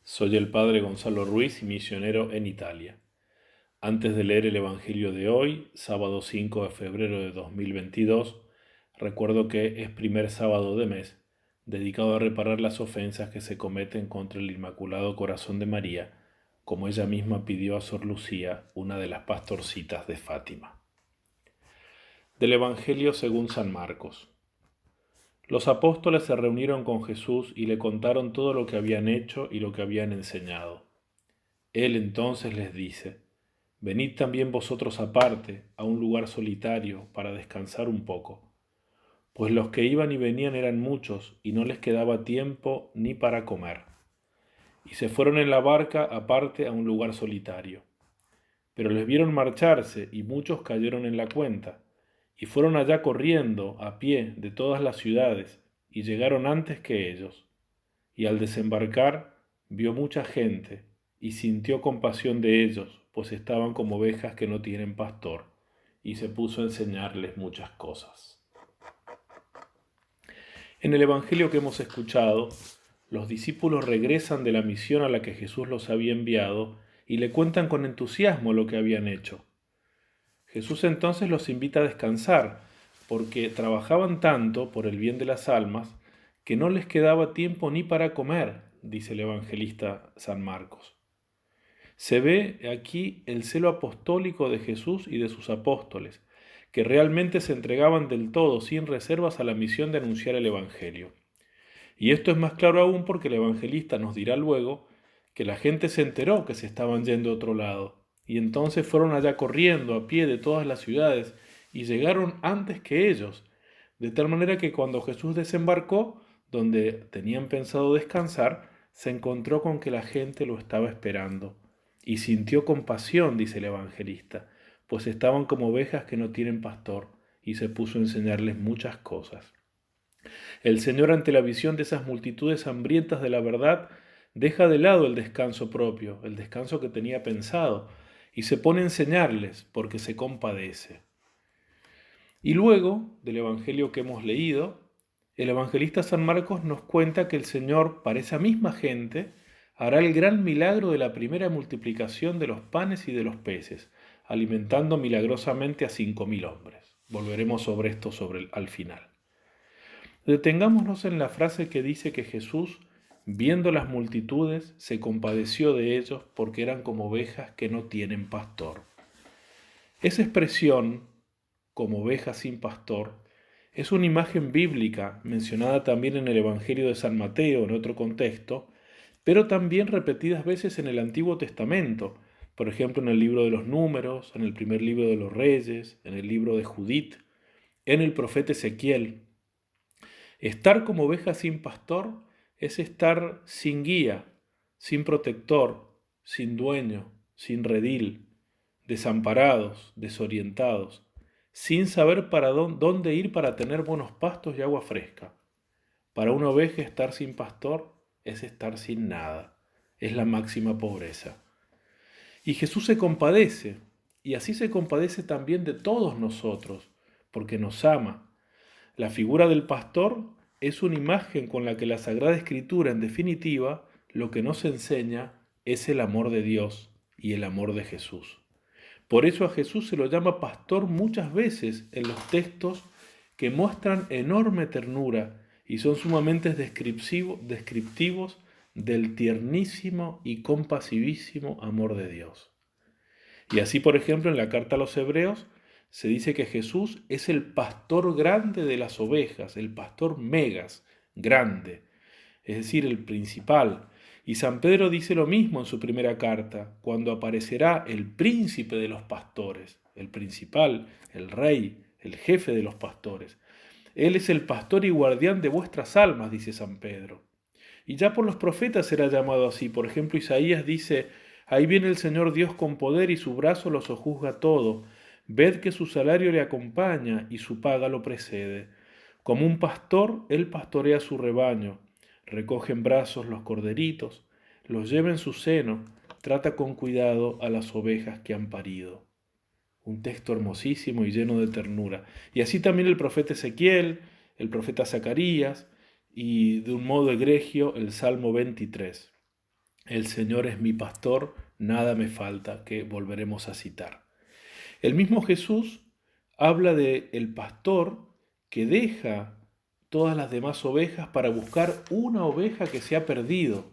Soy el padre Gonzalo Ruiz y misionero en Italia. Antes de leer el Evangelio de hoy, sábado 5 de febrero de 2022, recuerdo que es primer sábado de mes, dedicado a reparar las ofensas que se cometen contra el Inmaculado Corazón de María, como ella misma pidió a Sor Lucía, una de las pastorcitas de Fátima. Del Evangelio según San Marcos. Los apóstoles se reunieron con Jesús y le contaron todo lo que habían hecho y lo que habían enseñado. Él entonces les dice: Venid también vosotros aparte, a un lugar solitario, para descansar un poco. Pues los que iban y venían eran muchos, y no les quedaba tiempo ni para comer. Y se fueron en la barca aparte a un lugar solitario. Pero les vieron marcharse, y muchos cayeron en la cuenta, y fueron allá corriendo, a pie, de todas las ciudades, y llegaron antes que ellos. Y al desembarcar, vio mucha gente, y sintió compasión de ellos, pues estaban como ovejas que no tienen pastor, y se puso a enseñarles muchas cosas. En el Evangelio que hemos escuchado, los discípulos regresan de la misión a la que Jesús los había enviado y le cuentan con entusiasmo lo que habían hecho. Jesús entonces los invita a descansar, porque trabajaban tanto por el bien de las almas que no les quedaba tiempo ni para comer, dice el evangelista San Marcos. Se ve aquí el celo apostólico de Jesús y de sus apóstoles, que realmente se entregaban del todo, sin reservas, a la misión de anunciar el Evangelio. Y esto es más claro aún porque el evangelista nos dirá luego que la gente se enteró que se estaban yendo a otro lado, y entonces fueron allá corriendo a pie de todas las ciudades, y llegaron antes que ellos, de tal manera que cuando Jesús desembarcó, donde tenían pensado descansar, se encontró con que la gente lo estaba esperando, y sintió compasión, dice el evangelista, pues estaban como ovejas que no tienen pastor, y se puso a enseñarles muchas cosas. El Señor, ante la visión de esas multitudes hambrientas de la verdad, deja de lado el descanso propio, el descanso que tenía pensado, y se pone a enseñarles porque se compadece. Y luego, del Evangelio que hemos leído, el evangelista San Marcos nos cuenta que el Señor, para esa misma gente, hará el gran milagro de la primera multiplicación de los panes y de los peces, alimentando milagrosamente a 5.000 hombres. Volveremos sobre esto al final. Detengámonos en la frase que dice que Jesús, viendo las multitudes, se compadeció de ellos porque eran como ovejas que no tienen pastor. Esa expresión, como ovejas sin pastor, es una imagen bíblica mencionada también en el Evangelio de San Mateo en otro contexto, pero también repetidas veces en el Antiguo Testamento, por ejemplo en el libro de los Números, en el primer libro de los Reyes, en el libro de Judith, en el profeta Ezequiel. Estar como oveja sin pastor es estar sin guía, sin protector, sin dueño, sin redil, desamparados, desorientados, sin saber para dónde ir para tener buenos pastos y agua fresca. Para una oveja estar sin pastor es estar sin nada, es la máxima pobreza. Y Jesús se compadece, y así se compadece también de todos nosotros, porque nos ama. La figura del pastor es una imagen con la que la Sagrada Escritura, en definitiva, lo que nos enseña es el amor de Dios y el amor de Jesús. Por eso a Jesús se lo llama pastor muchas veces en los textos que muestran enorme ternura y son sumamente descriptivos del tiernísimo y compasivísimo amor de Dios. Y así, por ejemplo, en la carta a los Hebreos se dice que Jesús es el pastor grande de las ovejas, el pastor megas, grande, es decir, el principal. Y San Pedro dice lo mismo en su primera carta, cuando aparecerá el príncipe de los pastores, el principal, el rey, el jefe de los pastores. Él es el pastor y guardián de vuestras almas, dice San Pedro. Y ya por los profetas será llamado así. Por ejemplo, Isaías dice: ahí viene el Señor Dios con poder y su brazo lo sojuzga todo. Ved que su salario le acompaña y su paga lo precede. Como un pastor, él pastorea su rebaño. Recoge en brazos los corderitos, los lleva en su seno, trata con cuidado a las ovejas que han parido. Un texto hermosísimo y lleno de ternura. Y así también el profeta Ezequiel, el profeta Zacarías y de un modo egregio el Salmo 23. El Señor es mi pastor, nada me falta, que volveremos a citar. El mismo Jesús habla de el pastor que deja todas las demás ovejas para buscar una oveja que se ha perdido.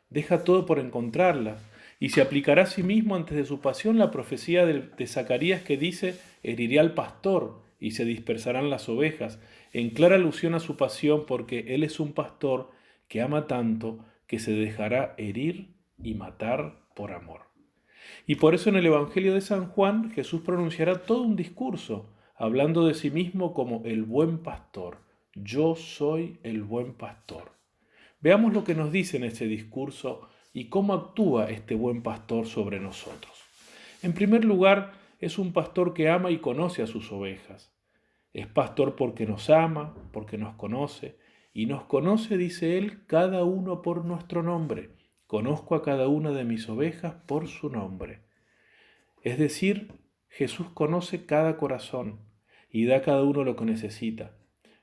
Deja todo por encontrarla y se aplicará a sí mismo antes de su pasión la profecía de Zacarías que dice, heriré al pastor y se dispersarán las ovejas, en clara alusión a su pasión porque él es un pastor que ama tanto que se dejará herir y matar por amor. Y por eso en el Evangelio de San Juan Jesús pronunciará todo un discurso, hablando de sí mismo como el buen pastor. Yo soy el buen pastor. Veamos lo que nos dice en este discurso y cómo actúa este buen pastor sobre nosotros. En primer lugar, es un pastor que ama y conoce a sus ovejas. Es pastor porque nos ama, porque nos conoce, y nos conoce, dice él, cada uno por nuestro nombre. Conozco a cada una de mis ovejas por su nombre. Es decir, Jesús conoce cada corazón y da a cada uno lo que necesita.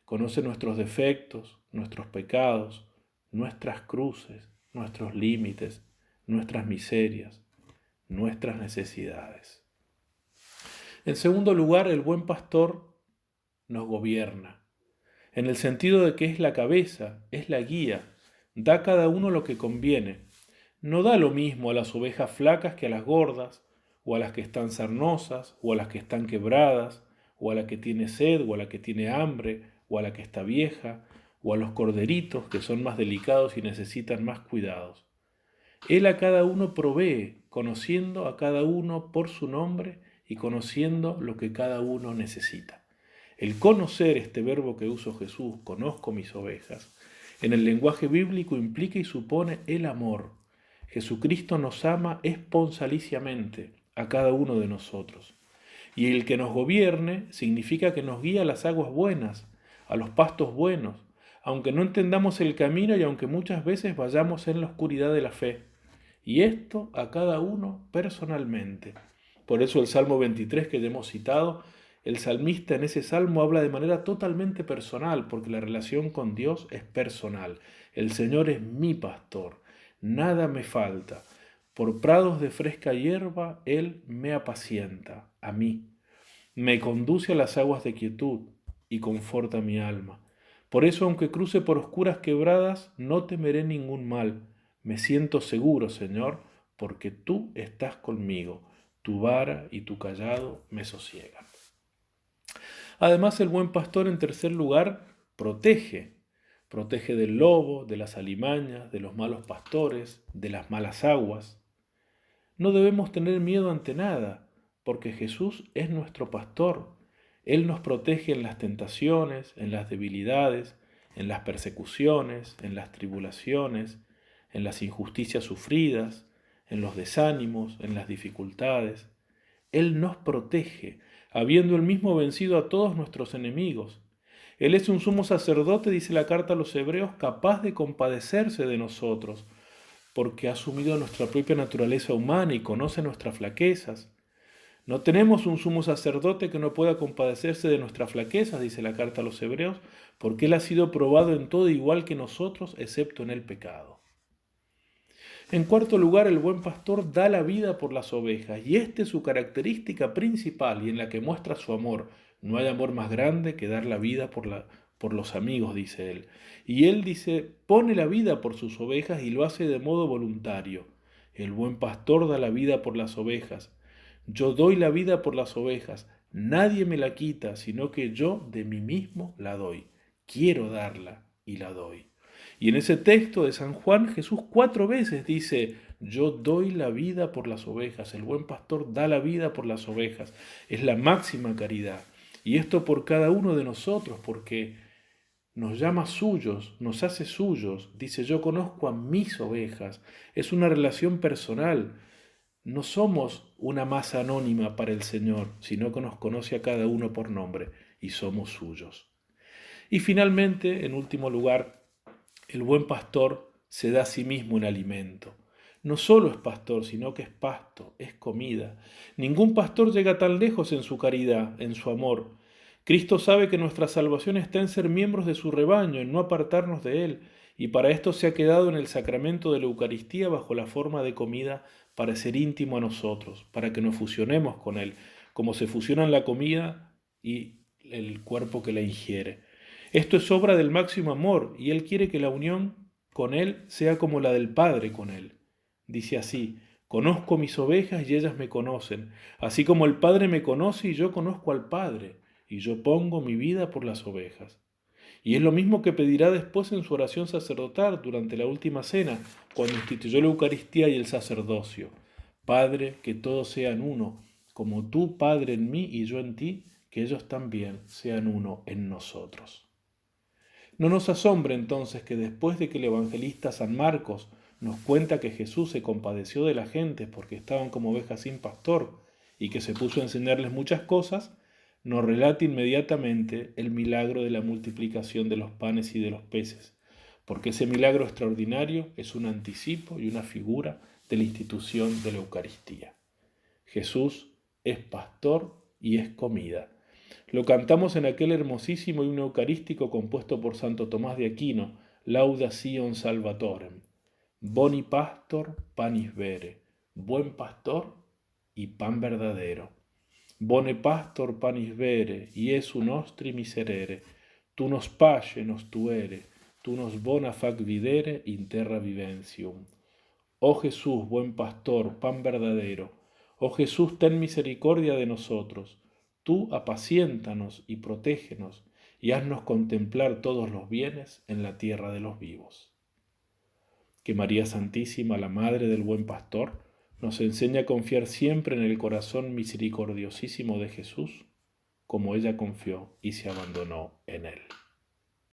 Conoce nuestros defectos, nuestros pecados, nuestras cruces, nuestros límites, nuestras miserias, nuestras necesidades. En segundo lugar, el buen pastor nos gobierna, en el sentido de que es la cabeza, es la guía, da a cada uno lo que conviene. No da lo mismo a las ovejas flacas que a las gordas, o a las que están sarnosas, o a las que están quebradas, o a la que tiene sed, o a la que tiene hambre, o a la que está vieja, o a los corderitos que son más delicados y necesitan más cuidados. Él a cada uno provee, conociendo a cada uno por su nombre y conociendo lo que cada uno necesita. El conocer, este verbo que usó Jesús, conozco mis ovejas, en el lenguaje bíblico implica y supone el amor. Jesucristo nos ama esponsaliciamente a cada uno de nosotros. Y el que nos gobierne significa que nos guía a las aguas buenas, a los pastos buenos, aunque no entendamos el camino y aunque muchas veces vayamos en la oscuridad de la fe. Y esto a cada uno personalmente. Por eso el Salmo 23 que ya hemos citado, el salmista en ese salmo habla de manera totalmente personal, porque la relación con Dios es personal. El Señor es mi pastor, nada me falta. Por prados de fresca hierba, Él me apacienta, a mí. Me conduce a las aguas de quietud y conforta mi alma. Por eso, aunque cruce por oscuras quebradas, no temeré ningún mal. Me siento seguro, Señor, porque tú estás conmigo. Tu vara y tu cayado me sosiegan. Además, el buen pastor, en tercer lugar, protege. Protege del lobo, de las alimañas, de los malos pastores, de las malas aguas. No debemos tener miedo ante nada, porque Jesús es nuestro pastor. Él nos protege en las tentaciones, en las debilidades, en las persecuciones, en las tribulaciones, en las injusticias sufridas, en los desánimos, en las dificultades. Él nos protege, habiendo él mismo vencido a todos nuestros enemigos. Él es un sumo sacerdote, dice la carta a los Hebreos, capaz de compadecerse de nosotros, porque ha asumido nuestra propia naturaleza humana y conoce nuestras flaquezas. No tenemos un sumo sacerdote que no pueda compadecerse de nuestras flaquezas, dice la carta a los Hebreos, porque Él ha sido probado en todo igual que nosotros, excepto en el pecado. En cuarto lugar, el buen pastor da la vida por las ovejas, y esta es su característica principal y en la que muestra su amor. No hay amor más grande que dar la vida por los amigos, dice él. Y él dice, pone la vida por sus ovejas y lo hace de modo voluntario. El buen pastor da la vida por las ovejas. Yo doy la vida por las ovejas. Nadie me la quita, sino que yo de mí mismo la doy. Quiero darla y la doy. Y en ese texto de San Juan, Jesús 4 veces dice, yo doy la vida por las ovejas. El buen pastor da la vida por las ovejas. Es la máxima caridad. Y esto por cada uno de nosotros, porque nos llama suyos, nos hace suyos. Dice, yo conozco a mis ovejas. Es una relación personal. No somos una masa anónima para el Señor, sino que nos conoce a cada uno por nombre y somos suyos. Y finalmente, en último lugar, el buen pastor se da a sí mismo en alimento. No solo es pastor, sino que es pasto, es comida. Ningún pastor llega tan lejos en su caridad, en su amor. Cristo sabe que nuestra salvación está en ser miembros de su rebaño, en no apartarnos de él, y para esto se ha quedado en el sacramento de la Eucaristía bajo la forma de comida para ser íntimo a nosotros, para que nos fusionemos con Él, como se fusionan la comida y el cuerpo que la ingiere. Esto es obra del máximo amor y Él quiere que la unión con Él sea como la del Padre con Él. Dice así: conozco mis ovejas y ellas me conocen, así como el Padre me conoce y yo conozco al Padre, y yo pongo mi vida por las ovejas. Y es lo mismo que pedirá después en su oración sacerdotal durante la última cena, cuando instituyó la Eucaristía y el sacerdocio. Padre, que todos sean uno, como tú, Padre, en mí y yo en ti, que ellos también sean uno en nosotros. No nos asombre entonces que después de que el evangelista San Marcos nos cuenta que Jesús se compadeció de la gente porque estaban como ovejas sin pastor y que se puso a enseñarles muchas cosas, nos relata inmediatamente el milagro de la multiplicación de los panes y de los peces, porque ese milagro extraordinario es un anticipo y una figura de la institución de la Eucaristía. Jesús es pastor y es comida. Lo cantamos en aquel hermosísimo himno eucarístico compuesto por Santo Tomás de Aquino, Lauda Sion Salvatorem. Boni pastor panis vere, buen pastor y pan verdadero. Bone pastor panis vere, Iesu nostri miserere, tu nos pace nos tuere, tu nos bona fac videre in terra viventium. Oh Jesús, buen pastor, pan verdadero, oh Jesús, ten misericordia de nosotros. Tú apaciéntanos y protégenos, y haznos contemplar todos los bienes en la tierra de los vivos. Que María Santísima, la Madre del Buen Pastor, nos enseñe a confiar siempre en el corazón misericordiosísimo de Jesús, como ella confió y se abandonó en él.